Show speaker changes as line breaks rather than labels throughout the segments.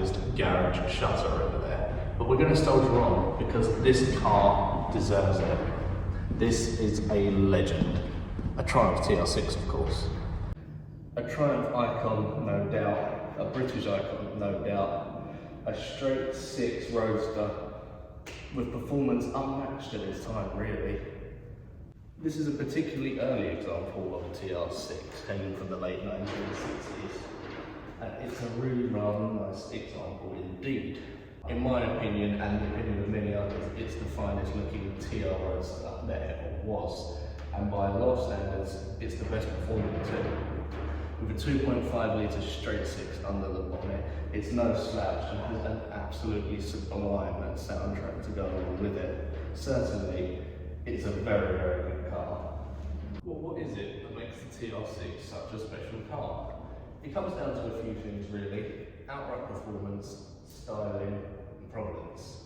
closed garage shutter over there. But we're going to soldier on because this car deserves it. This is a legend. A Triumph TR6, of course. A Triumph icon, no doubt. A British icon, no doubt. A straight six roadster with performance unmatched at its time, really. This is a particularly early example of a TR6, hanging from the late 1960s. And it's a really rather nice example indeed. In my opinion, and the opinion of many others, it's the finest looking TR roadster there ever was. And by a lot of standards, it's the best performing too. With a 2.5 litre straight six under the bonnet, it's no slouch and has an absolutely sublime soundtrack to go along with it. Certainly, it's a very, very good car. Well, what is it that makes the TR6 such a special car? It comes down to a few things really. Outright performance, styling, and provenance.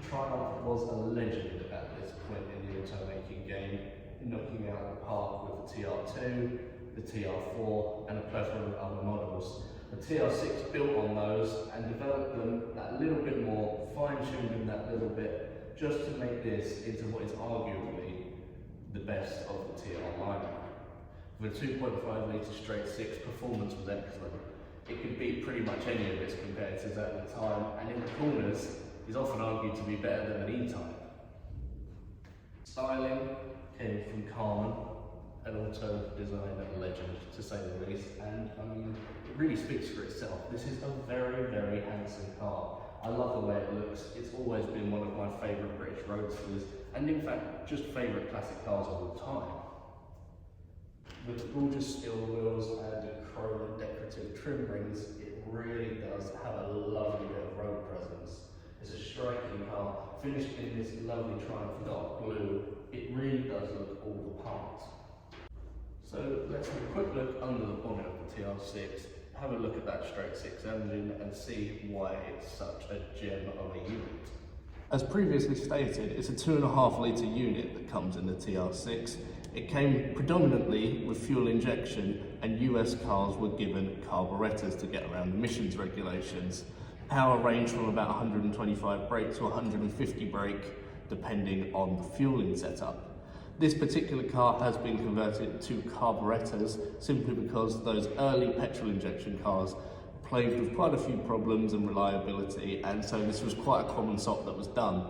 Triumph was a legend at this point in the automaking game, knocking out the park with the TR2, the TR4, and a plethora of other models. The TR6 built on those and developed them that little bit more, fine-tuned them that little bit, just to make this into what is arguably the best of the TR lineup. With a 2.5 litre straight six, performance was excellent. It could beat pretty much any of its competitors at the time, and in the corners is often argued to be better than an E-Type. Styling came from Carmen, an auto designer legend to say the least, and I mean, it really speaks for itself. This is a very, very handsome car. I love the way it looks. It's always been one of my favourite British roadsters, and in fact, just favourite classic cars of all time. With gorgeous steel wheels and chrome and decorative trim rings, it really does have a lovely bit of road presence. It's a striking car, finished in this lovely Triumph dark blue. It really does look all the part. So let's have a quick look under the bonnet of the TR6, have a look at that straight six engine and see why it's such a gem of a unit. As previously stated, it's a 2.5 litre unit that comes in the TR6. It came predominantly with fuel injection, and US cars were given carburettors to get around emissions regulations. Power ranged from about 125 brake to 150 brake, depending on the fueling setup. This particular car has been converted to carburettors simply because those early petrol injection cars plagued with quite a few problems and reliability, and so this was quite a common swap that was done.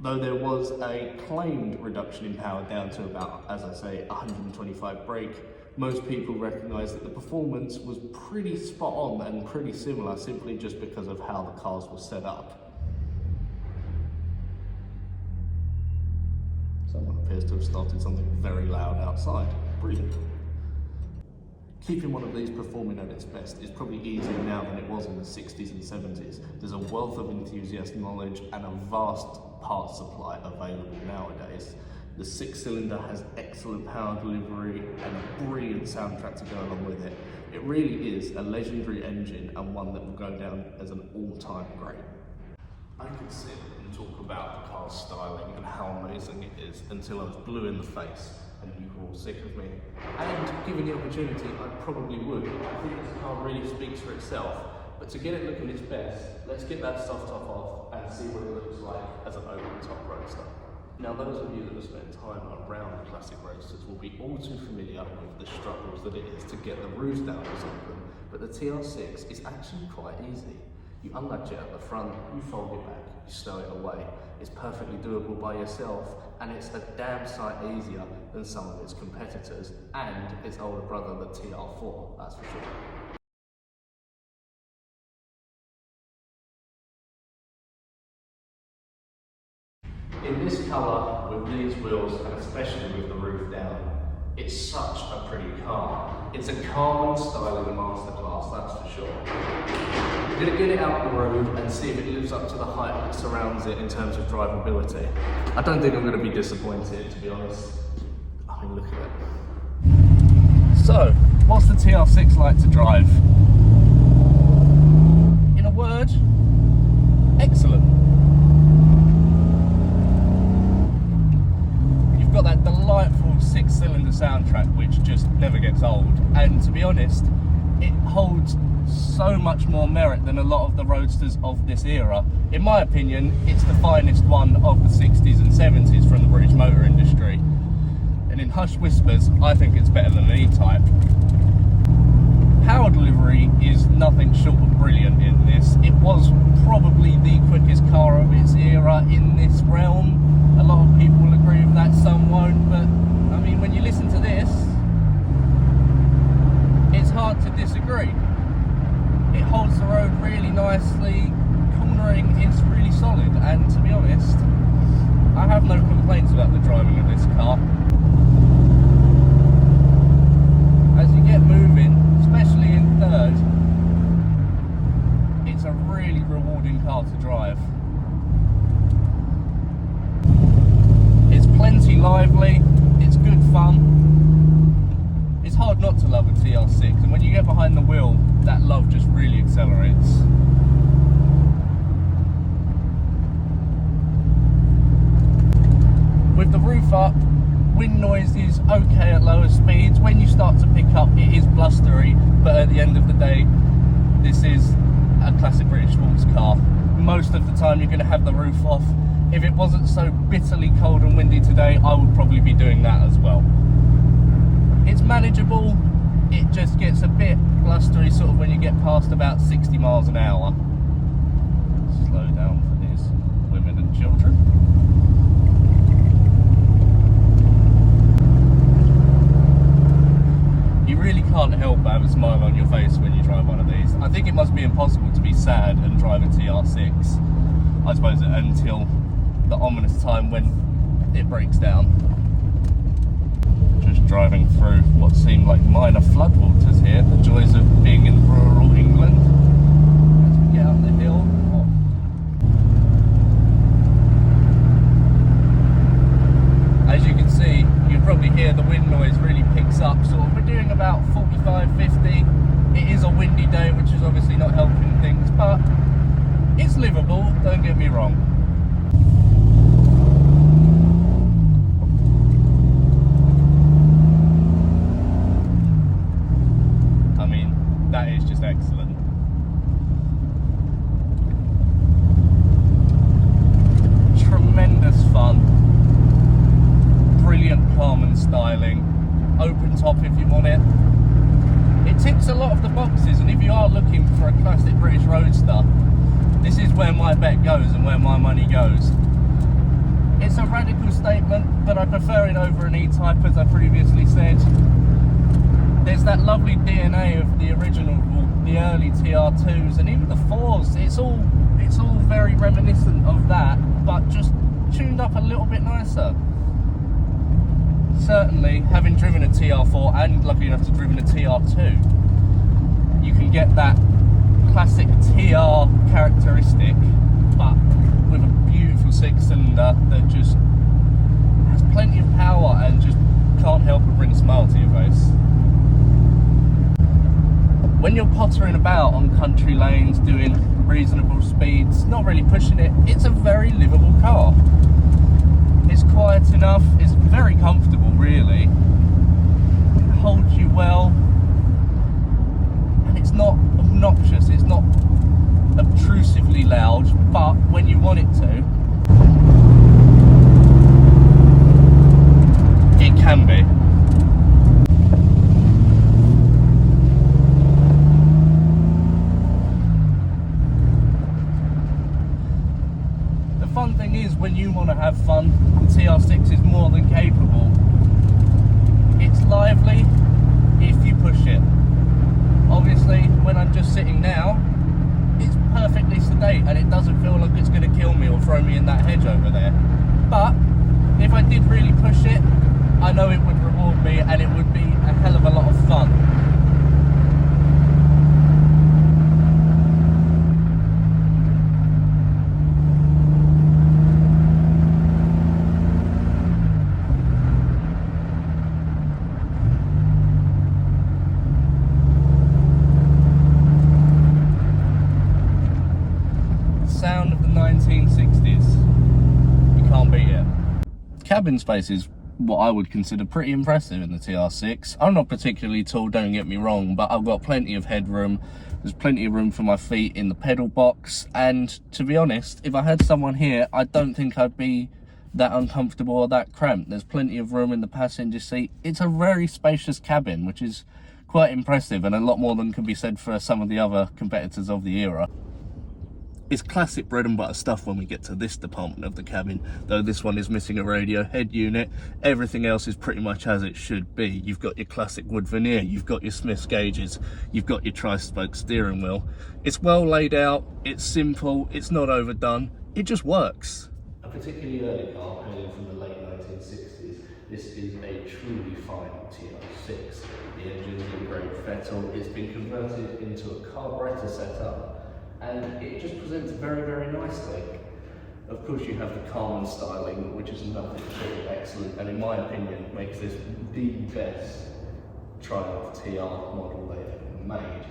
Though there was a claimed reduction in power down to about, as I say, 125 brake, most people recognise that the performance was pretty spot on and pretty similar simply just because of how the cars were set up. Someone appears to have started something very loud outside. Brilliant. Keeping one of these performing at its best is probably easier now than it was in the 60s and 70s. There's a wealth of enthusiast knowledge and a vast parts supply available nowadays. The six-cylinder has excellent power delivery and a brilliant soundtrack to go along with it. It really is a legendary engine and one that will go down as an all-time great. I could sit and talk about the car's styling and how amazing it is until I was blue in the face and you were all sick of me. And given the opportunity, I probably would. I think this car really speaks for itself. But to get it looking its best, let's get that soft top off and see what it looks like as an over-the-top roadster. Now, those of you that have spent time around classic roadsters will be all too familiar with the struggles that it is to get the roofs down on some of them. But the TR6 is actually quite easy. You unlatch it at the front, you fold it back, you stow it away. It's perfectly doable by yourself, and it's a damn sight easier than some of its competitors and its older brother, the TR4, that's for sure. In this colour, with these wheels, and especially with the roof down, it's such a pretty car. It's a Carmen styling masterclass, that's for sure. I'm going to get it out the road and see if it lives up to the hype that surrounds it in terms of drivability. I don't think I'm going to be disappointed, to be honest. I mean, look at it. So, what's the TR6 like to drive? In a word, excellent. You've got that delightful six-cylinder soundtrack which just never gets old, and to be honest, it holds so much more merit than a lot of the roadsters of this era. In my opinion, it's the finest one of the 60s and 70s from the British motor industry. And in hushed whispers, I think it's better than an E-Type. Power delivery is nothing short of brilliant in this. It was probably the quickest car of its era in this realm. A lot of people will agree with that, some won't, but I mean, when you listen to this, it's hard to disagree. It holds the road really nicely, cornering is really solid, and to be honest, I have no complaints about the driving of this car. As you get moving, especially in third, it's a really rewarding car to drive. It's plenty lively, it's good fun. It's hard not to love a TR6, and when you get behind the wheel, that love just really accelerates. With the roof up, wind noise is okay at lower speeds. When you start to pick up, it is blustery, but at the end of the day, this is a classic British sports car. Most of the time you're going to have the roof off. If it wasn't so bitterly cold and windy today, I would probably be doing that as well. It's manageable, it just gets a bit blustery sort of when you get past about 60 miles an hour. Slow down for these women and children. You really can't help but have a smile on your face when you drive one of these. I think it must be impossible to be sad and drive a TR6, I suppose, until the ominous time when it breaks down. Just driving through what seemed like minor floodwaters here, the joys of being in rural England. As we get up the hill. As you can see, you probably hear the wind noise really picks up. Sort of, we're doing about 45, 50. It is a windy day, which is obviously not helping things, but it's livable, don't get me wrong. That is just excellent. Tremendous fun. Brilliant Carman styling. Open top if you want it. It ticks a lot of the boxes, and if you are looking for a classic British roadster, this is where my bet goes and where my money goes. It's a radical statement, but I prefer it over an E-Type, as I previously said. There's that lovely DNA of the original, the early TR2s, and even the 4s. It's all very reminiscent of that, but just tuned up a little bit nicer. Certainly, having driven a TR4 and lucky enough to driven a TR2, you can get that classic TR characteristic, but with a beautiful 6-cylinder that just has plenty of power and just can't help but bring a smile to your face. When you're pottering about on country lanes, doing reasonable speeds, not really pushing it, it's a very livable car. It's quiet enough, it's very comfortable really, it holds you well, and it's not obnoxious, it's not obtrusively loud, but when you want it to, it can be. Fun thing is, when you want to have fun, the TR6 is more than capable. It's lively if you push it. Obviously, when I'm just sitting now, it's perfectly sedate and it doesn't feel like it's going to kill me or throw me in that hedge over there. But if I did really push it, I know it would reward me and it would be a hell of a lot of fun. Sound of the 1960s. You can't beat it. Cabin space is what I would consider pretty impressive in the TR6. I'm not particularly tall, don't get me wrong, but I've got plenty of headroom. There's plenty of room for my feet in the pedal box, and to be honest, if I had someone here, I don't think I'd be that uncomfortable or that cramped. There's plenty of room in the passenger seat. It's a very spacious cabin, which is quite impressive, and a lot more than can be said for some of the other competitors of the era. It's classic bread and butter stuff when we get to this department of the cabin, though this one is missing a radio head unit. Everything else is pretty much as it should be. You've got your classic wood veneer, you've got your Smith's gauges, you've got your tri-spoke steering wheel. It's well laid out, it's simple, it's not overdone, it just works. A particularly early car, hailing from the late 1960s, this is a truly fine TR6. The engine's in great fettle, it's been converted into a carburetor setup, and it just presents very, very nicely. Of course, you have the Carmen styling, which is nothing short of excellent, and in my opinion, makes this the best Triumph TR model they've ever made.